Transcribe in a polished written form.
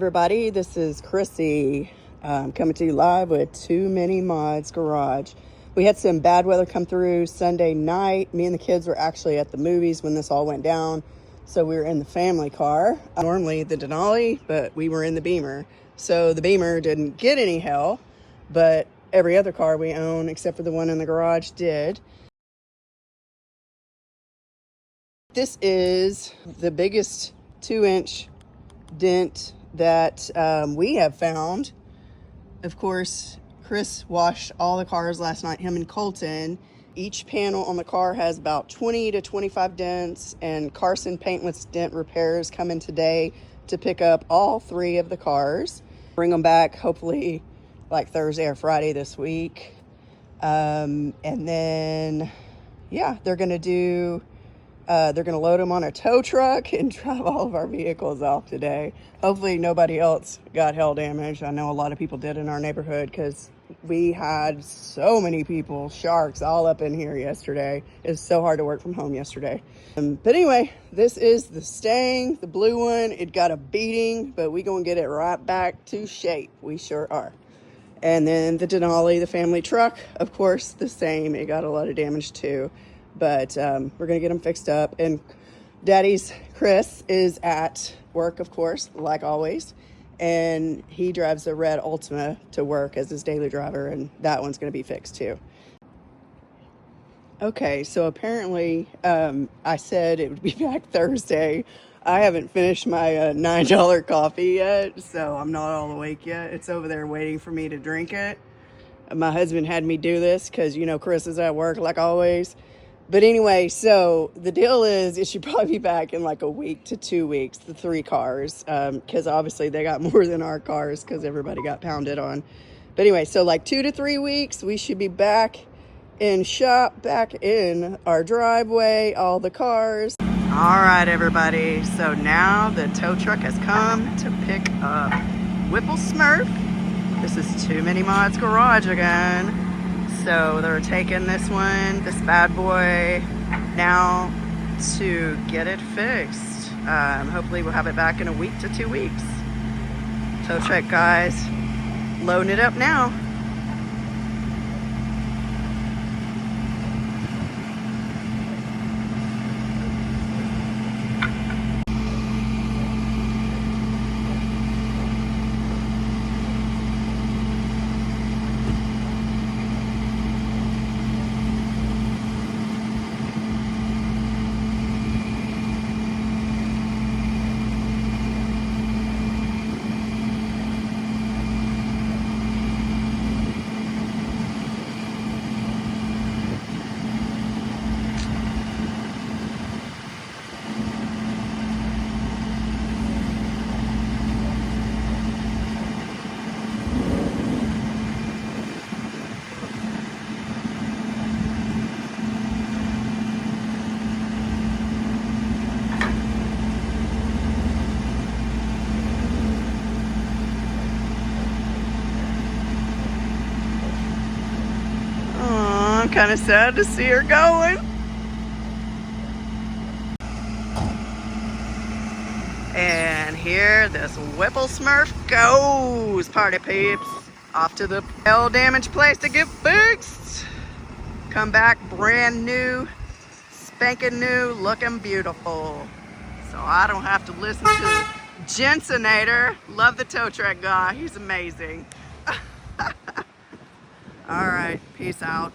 everybody, this is Chrissy coming to you live with Too Many Mods Garage. We had some bad weather come through Sunday night. Me and the kids were actually at the movies when this all went down, so we were in the family car. Normally the Denali, but we were in the Beamer. So the Beamer didn't get any hell, but every other car we own except for the one in the garage did. This is the biggest 2-inch dent that we have found. Of course, Chris washed all the cars last night, him and Colten. Each panel on the car has about 20 to 25 dents, and Carson Paintless Dent Repairs come in today to pick up all 3 of the cars, bring them back hopefully like Thursday or Friday this week. And then yeah, they're gonna load them on a tow truck and drive all of our vehicles off today. Hopefully nobody else got hail damage. I know a lot of people did in our neighborhood because we had so many people, sharks, all up in here yesterday. It was so hard to work from home yesterday. But anyway, this is the Stang, the blue one. It got a beating, but we gonna get it right back to shape. We sure are. And then the Denali, the family truck, of course, the same. It got a lot of damage too. But we're gonna get them fixed up. And Daddy's Chris is at work, of course, like always, and he drives the red Altima to work as his daily driver, and that one's gonna be fixed too. Okay, so apparently I said it would be back Thursday. I haven't finished my $9 coffee yet, so I'm not all awake yet. It's over there waiting for me to drink it. My husband had me do this because, you know, Chris is at work like always. But anyway, so the deal is it should probably be back in like a week to 2 weeks, the 3 cars, because obviously they got more than our cars because everybody got pounded on. But anyway, so like 2 to 3 weeks, we should be back in shop, back in our driveway, all the cars. All right, everybody. So now the tow truck has come to pick up Whipple Smurf. This is Too Many Mods Garage again. So they're taking this one, this bad boy, now to get it fixed. Hopefully we'll have it back in a week to 2 weeks. Tow truck guys, loading it up now. Kind of sad to see her going. And here this Whipple Smurf goes, party peeps. Off to the hail damage place to get fixed. Come back brand new, spanking new, looking beautiful. So I don't have to listen to Jensenator. Love the tow truck guy, he's amazing. All right, peace out.